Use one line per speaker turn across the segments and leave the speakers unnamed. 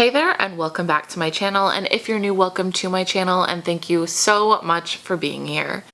Hey there and welcome back to my channel, and if you're new, welcome to my channel and thank you so much for being here.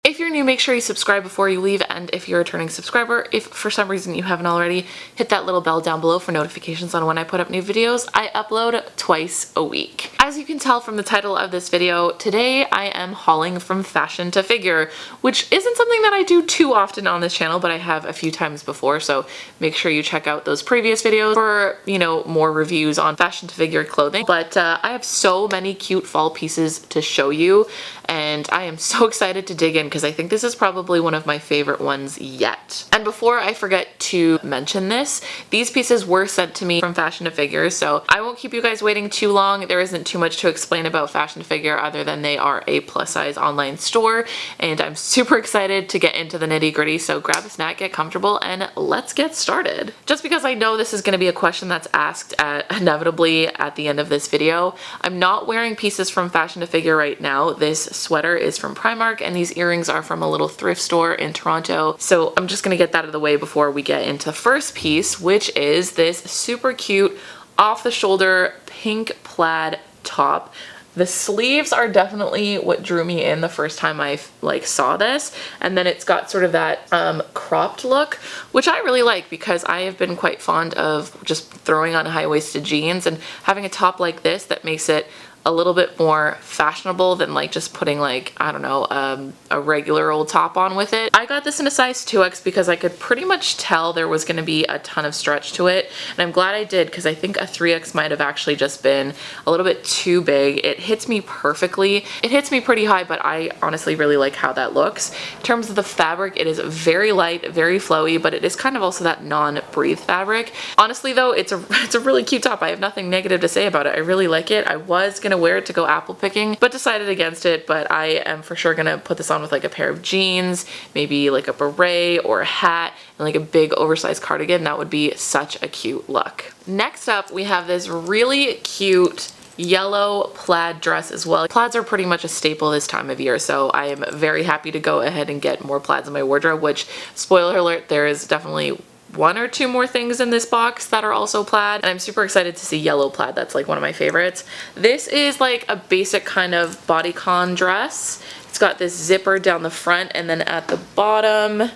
If you're new, make sure you subscribe before you leave, and if you're a returning subscriber, if for some reason you haven't already, hit that little bell down below for notifications on when I put up new videos. I upload twice a week. As you can tell from the title of this video, today I am hauling from fashion to figure, which isn't something that I do too often on this channel, but I have a few times before, so make sure you check out those previous videos for, more reviews on fashion to figure clothing. But I have so many cute fall pieces to show you, and I am so excited to dig in because I think this is probably one of my favorite ones yet. And before I forget to mention this, these pieces were sent to me from Fashion to Figure, so I won't keep you guys waiting too long. There isn't too much to explain about Fashion to Figure other than they are a plus size online store, and I'm super excited to get into the nitty gritty, so grab a snack, get comfortable, and let's get started. Just because I know this is going to be a question that's asked inevitably at the end of this video, I'm not wearing pieces from Fashion to Figure right now. This sweater is from Primark and these earrings are from a little thrift store in Toronto. So I'm just gonna get that out of the way before we get into the first piece, which is this super cute off the shoulder pink plaid top. The sleeves are definitely what drew me in the first time I saw this, and then it's got sort of that cropped look, which I really like because I have been quite fond of just throwing on high-waisted jeans, and having a top like this that makes it a little bit more fashionable than just putting I don't know, a regular old top on with it. I got this in a size 2X because I could pretty much tell there was going to be a ton of stretch to it, and I'm glad I did because I think a 3X might have actually just been a little bit too big. It hits me perfectly. It hits me pretty high, but I honestly really like how that looks. In terms of the fabric, it is very light, very flowy, but it is kind of also that non-breathe fabric. Honestly though, it's a really cute top. I have nothing negative to say about it. I really like it. I was gonna wear it to go apple picking, but decided against it. But I am for sure gonna put this on with a pair of jeans, maybe a beret or a hat, and a big oversized cardigan. That would be such a cute look. Next up, we have this really cute yellow plaid dress as well. Plaids are pretty much a staple this time of year, so I am very happy to go ahead and get more plaids in my wardrobe, which, spoiler alert, there is definitely one or two more things in this box that are also plaid, and I'm super excited to see yellow plaid. That's one of my favorites. This is a basic kind of bodycon dress. It's got this zipper down the front, and then at the bottom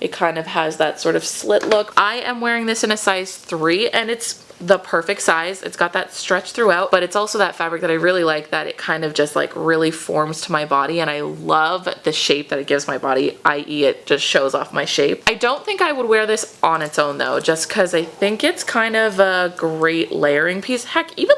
it kind of has that sort of slit look. I am wearing this in a size 3, and it's the perfect size. It's got that stretch throughout, but it's also that fabric that I really like, that it kind of just really forms to my body, and I love the shape that it gives my body, i.e. it just shows off my shape. I don't think I would wear this on its own though, just because I think it's kind of a great layering piece. Heck, even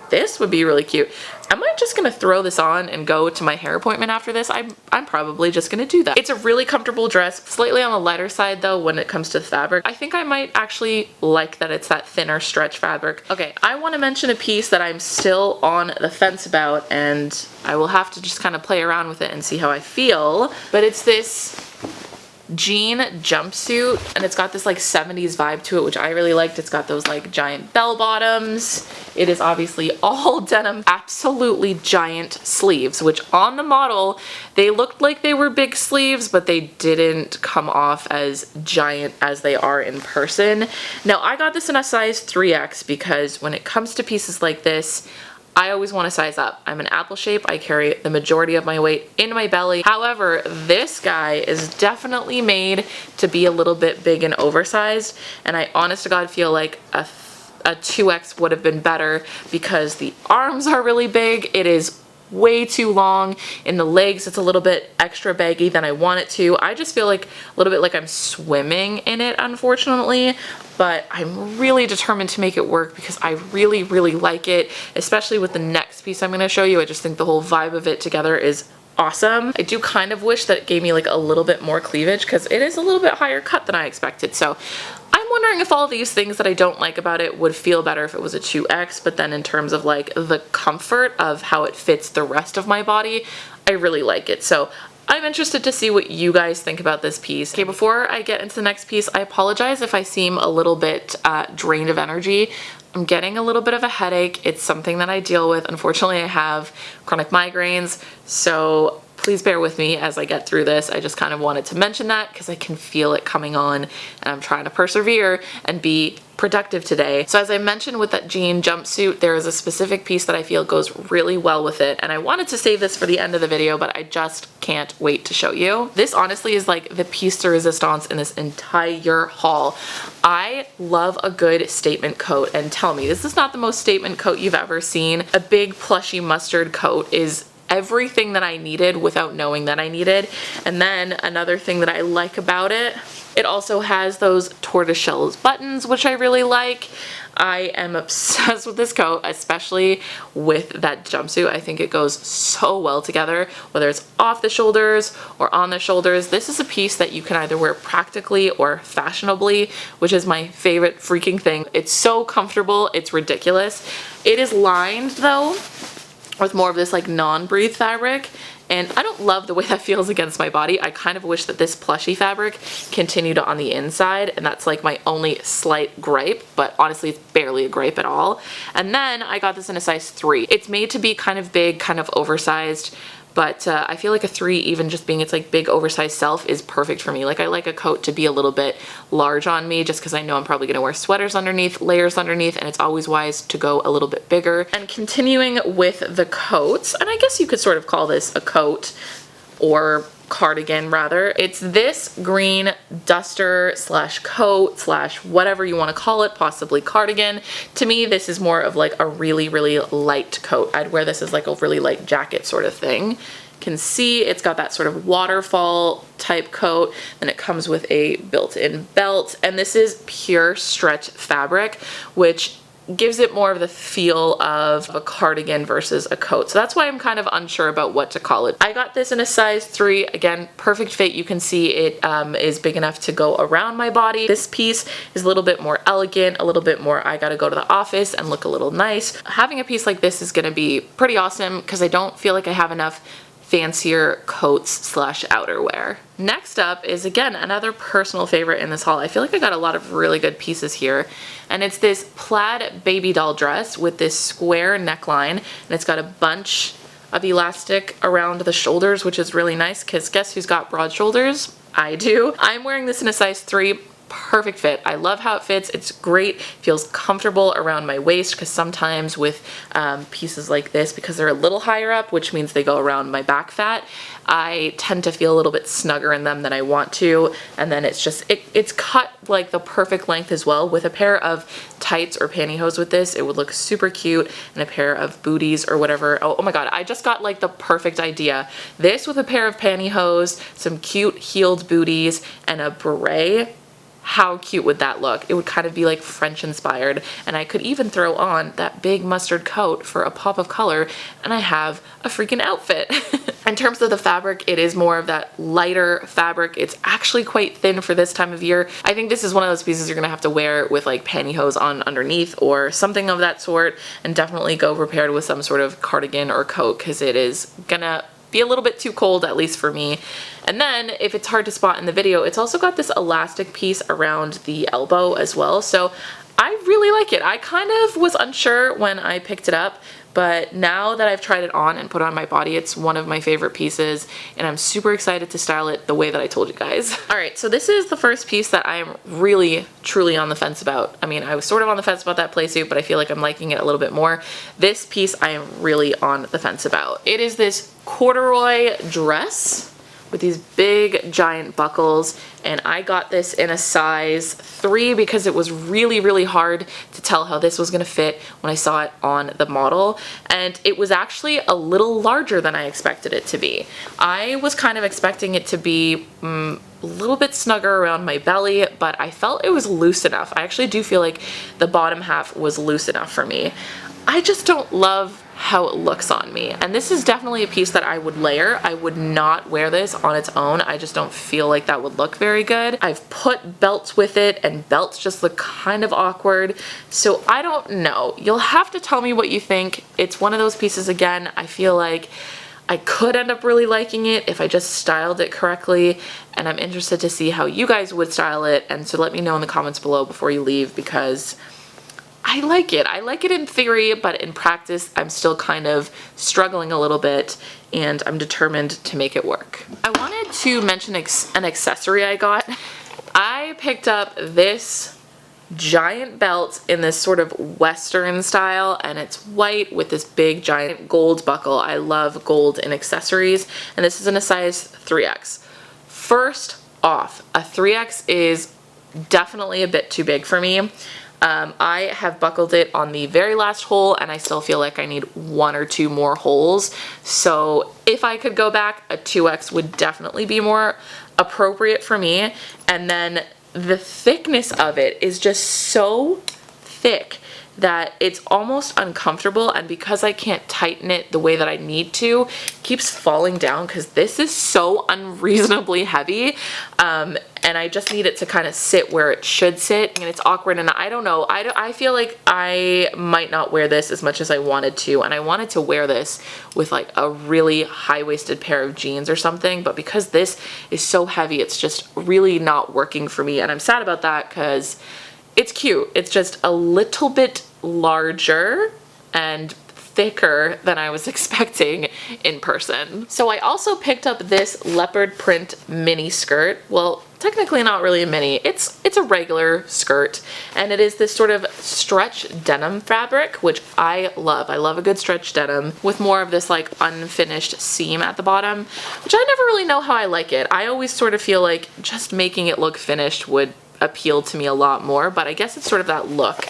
this would be really cute. Am I just gonna throw this on and go to my hair appointment after this? I'm probably just gonna do that. It's a really comfortable dress, slightly on the lighter side though when it comes to the fabric. I think I might actually like that it's that thinner stretch fabric. Okay, I want to mention a piece that I'm still on the fence about, and I will have to just kind of play around with it and see how I feel, but it's this jean jumpsuit, and it's got this 70s vibe to it, which I really liked. It's got those giant bell bottoms. It is obviously all denim, absolutely giant sleeves, which on the model they looked like they were big sleeves, but they didn't come off as giant as they are in person. Now I got this in a size 3X because when it comes to pieces like this, I always want to size up. I'm an apple shape. I carry the majority of my weight in my belly. However, this guy is definitely made to be a little bit big and oversized, and I honest to God feel like a 2X would have been better because the arms are really big. It is way too long. In the legs, it's a little bit extra baggy than I want it to. I just feel a little bit like I'm swimming in it, unfortunately, but I'm really determined to make it work because I really, really like it, especially with the next piece I'm going to show you. I just think the whole vibe of it together is awesome. I do kind of wish that it gave me a little bit more cleavage because it is a little bit higher cut than I expected. So I'm wondering if all these things that I don't like about it would feel better if it was a 2X, but then in terms of the comfort of how it fits the rest of my body, I really like it. So I'm interested to see what you guys think about this piece. Okay, before I get into the next piece, I apologize if I seem a little bit drained of energy. I'm getting a little bit of a headache. It's something that I deal with. Unfortunately, I have chronic migraines, so please bear with me as I get through this. I just kind of wanted to mention that because I can feel it coming on, and I'm trying to persevere and be productive today. So as I mentioned with that jean jumpsuit, there is a specific piece that I feel goes really well with it, and I wanted to save this for the end of the video, but I just can't wait to show you. This honestly is like the piece de resistance in this entire haul. I love a good statement coat, and tell me, this is not the most statement coat you've ever seen. A big plushy mustard coat is everything that I needed without knowing that I needed. And then another thing that I like about it, it also has those tortoiseshell buttons, which I really like. I am obsessed with this coat, especially with that jumpsuit. I think it goes so well together, whether it's off the shoulders or on the shoulders. This is a piece that you can either wear practically or fashionably, which is my favorite freaking thing. It's so comfortable, it's ridiculous. It is lined though with more of this like non-breathe fabric, and I don't love the way that feels against my body. I kind of wish that this plushy fabric continued on the inside, and that's like my only slight gripe, but honestly it's barely a gripe at all. And then I got this in a size 3. It's made to be kind of big, kind of oversized, but I feel like a 3, even just being its like big oversized self, is perfect for me. Like I like a coat to be a little bit large on me just because I know I'm probably gonna wear sweaters underneath, layers underneath, and it's always wise to go a little bit bigger. And continuing with the coats, and I guess you could sort of call this a coat or cardigan rather. It's this green duster slash coat slash whatever you want to call it, possibly cardigan. To me, this is more of like a really, really light coat. I'd wear this as like a really light jacket sort of thing. Can see it's got that sort of waterfall type coat, and it comes with a built-in belt, and this is pure stretch fabric, which gives it more of the feel of a cardigan versus a coat. So that's why I'm kind of unsure about what to call it. I got this in a size 3. Again, perfect fit. You can see it is big enough to go around my body. This piece is a little bit more elegant, a little bit more I gotta go to the office and look a little nice. Having a piece like this is gonna be pretty awesome because I don't feel like I have enough fancier coats slash outerwear. Next up is again another personal favorite in this haul. I feel like I got a lot of really good pieces here, and it's this plaid baby doll dress with this square neckline, and it's got a bunch of elastic around the shoulders, which is really nice because guess who's got broad shoulders? I do. I'm wearing this in a size 3. Perfect fit. I love how it fits. It's great. Feels comfortable around my waist because sometimes with pieces like this, because they're a little higher up, which means they go around my back fat, I tend to feel a little bit snugger in them than I want to. And then it's just, it's cut like the perfect length as well. With a pair of tights or pantyhose with this, it would look super cute, and a pair of booties or whatever. Oh my god, I just got like the perfect idea. This with a pair of pantyhose, some cute heeled booties, and a beret. How cute would that look? It would kind of be like French inspired, and I could even throw on that big mustard coat for a pop of color, and I have a freaking outfit. In terms of the fabric, it is more of that lighter fabric. It's actually quite thin for this time of year. I think this is one of those pieces you're gonna have to wear with like pantyhose on underneath or something of that sort, and definitely go prepared with some sort of cardigan or coat because it is gonna be a little bit too cold, at least for me. And then if it's hard to spot in the video, it's also got this elastic piece around the elbow as well. So I really like it. I kind of was unsure when I picked it up, but now that I've tried it on and put it on my body, it's one of my favorite pieces, and I'm super excited to style it the way that I told you guys. All right, so this is the first piece that I am really, truly on the fence about. I mean, I was sort of on the fence about that playsuit, but I feel like I'm liking it a little bit more. This piece I am really on the fence about. It is this corduroy dress with these big giant buckles, and I got this in a size 3 because it was really, really hard to tell how this was gonna fit when I saw it on the model, and it was actually a little larger than I expected it to be. I was kind of expecting it to be a little bit snugger around my belly, but I felt it was loose enough. I actually do feel like the bottom half was loose enough for me. I just don't love how it looks on me, and this is definitely a piece that I would layer. I would not wear this on its own. I just don't feel like that would look very good. I've put belts with it, and belts just look kind of awkward, so I don't know. You'll have to tell me what you think. It's one of those pieces, again, I feel like I could end up really liking it if I just styled it correctly, and I'm interested to see how you guys would style it, and so let me know in the comments below before you leave, because I like it. I like it in theory, but in practice, I'm still kind of struggling a little bit, and I'm determined to make it work. I wanted to mention an accessory I got. I picked up this giant belt in this sort of Western style, and it's white with this big giant gold buckle. I love gold in accessories, and this is in a size 3X. First off, a 3X is definitely a bit too big for me. I have buckled it on the very last hole, and I still feel like I need 1 or 2 more holes. So if I could go back, a 2X would definitely be more appropriate for me. And then the thickness of it is just so thick that it's almost uncomfortable, and because I can't tighten it the way that I need to, it keeps falling down because this is so unreasonably heavy, and I just need it to kind of sit where it should sit, and it's awkward, and I don't know, I feel like I might not wear this as much as I wanted to, and I wanted to wear this with like a really high-waisted pair of jeans or something, but because this is so heavy, it's just really not working for me, and I'm sad about that because it's cute. It's just a little bit larger and thicker than I was expecting in person. So I also picked up this leopard print mini skirt. Well, technically not really a mini. It's a regular skirt, and it is this sort of stretch denim fabric, which I love. I love a good stretch denim with more of this like unfinished seam at the bottom, which I never really know how I like it. I always sort of feel like just making it look finished would appeal to me a lot more, but I guess it's sort of that look.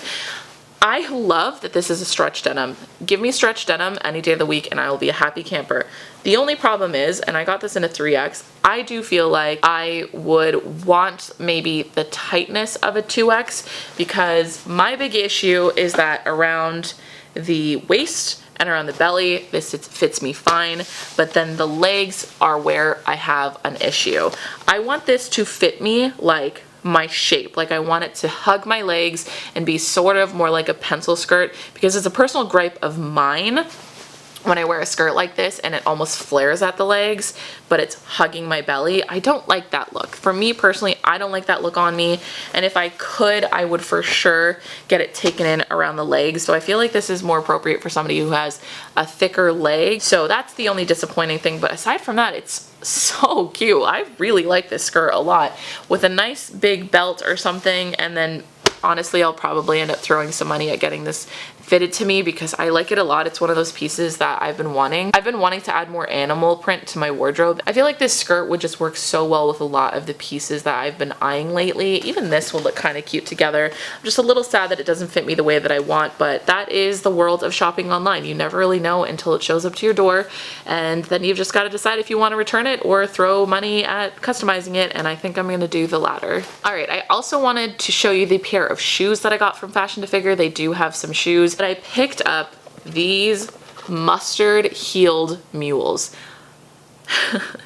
I love that this is a stretch denim. Give me stretch denim any day of the week and I will be a happy camper. The only problem is, and I got this in a 3X, I do feel like I would want maybe the tightness of a 2X, because my big issue is that around the waist and around the belly, this fits me fine, but then the legs are where I have an issue. I want this to fit me like my shape. Like I want it to hug my legs and be sort of more like a pencil skirt, because it's a personal gripe of mine when I wear a skirt like this and it almost flares at the legs, but it's hugging my belly. I don't like that look. For me personally, I don't like that look on me, and if I could, I would for sure get it taken in around the legs. So I feel like this is more appropriate for somebody who has a thicker leg. So that's the only disappointing thing, but aside from that, it's so cute. I really like this skirt a lot, with a nice big belt or something, and then honestly, I'll probably end up throwing some money at getting this fitted to me because I like it a lot. It's one of those pieces that I've been wanting. I've been wanting to add more animal print to my wardrobe. I feel like this skirt would just work so well with a lot of the pieces that I've been eyeing lately. Even this will look kind of cute together. I'm just a little sad that it doesn't fit me the way that I want, but that is the world of shopping online. You never really know until it shows up to your door, and then you've just got to decide if you want to return it or throw money at customizing it, and I think I'm going to do the latter. Alright, I also wanted to show you the pair of shoes that I got from Fashion to Figure. They do have some shoes, but I picked up these mustard heeled mules.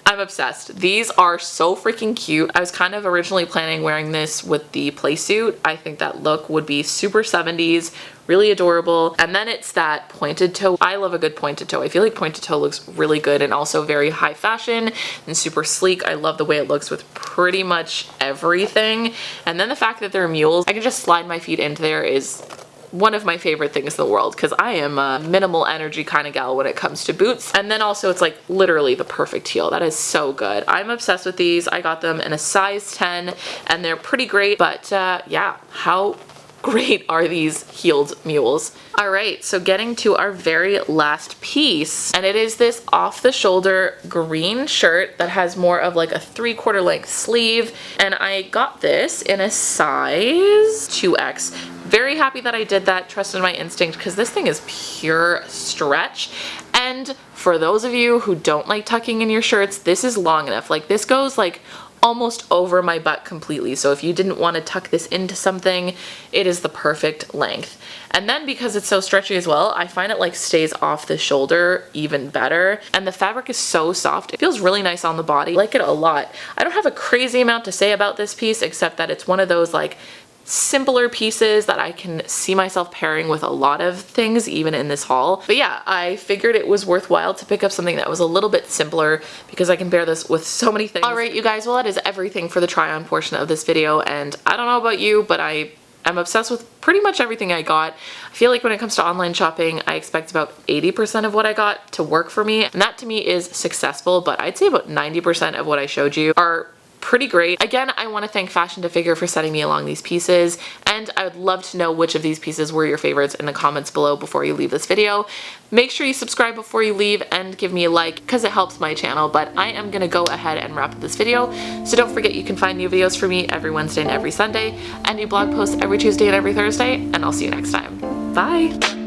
I'm obsessed. These are so freaking cute. I was kind of originally planning wearing this with the play suit. I think that look would be super 70s, really adorable. And then it's that pointed toe. I love a good pointed toe. I feel like pointed toe looks really good and also very high fashion and super sleek. I love the way it looks with pretty much everything. And then the fact that they're mules, I can just slide my feet into there is one of my favorite things in the world, because I am a minimal energy kind of gal when it comes to boots. And then also it's like literally the perfect heel. That is so good. I'm obsessed with these. I got them in a size 10 and they're pretty great, but yeah, how great are these heeled mules? All right, so getting to our very last piece, and it is this off the shoulder green shirt that has more of like a 3/4 length sleeve, and I got this in a size 2X. Very happy that I did that, trusted my instinct, because this thing is pure stretch. And for those of you who don't like tucking in your shirts, this is long enough. Like this goes like almost over my butt completely. So if you didn't want to tuck this into something, it is the perfect length. And then because it's so stretchy as well, I find it like stays off the shoulder even better. And the fabric is so soft. It feels really nice on the body. I like it a lot. I don't have a crazy amount to say about this piece, except that it's one of those like simpler pieces that I can see myself pairing with a lot of things, even in this haul. But yeah, I figured it was worthwhile to pick up something that was a little bit simpler because I can pair this with so many things. All right, you guys, well, that is everything for the try on portion of this video, and I don't know about you, but I I'm obsessed with pretty much everything I got. I feel like when it comes to online shopping, I expect about 80% of what I got to work for me, and that to me is successful, but I'd say about 90% of what I showed you are pretty great. Again, I want to thank Fashion to Figure for sending me along these pieces, and I would love to know which of these pieces were your favorites in the comments below before you leave this video. Make sure you subscribe before you leave and give me a like because it helps my channel, but I am going to go ahead and wrap up this video. So don't forget you can find new videos from me every Wednesday and every Sunday, and new blog posts every Tuesday and every Thursday, and I'll see you next time. Bye!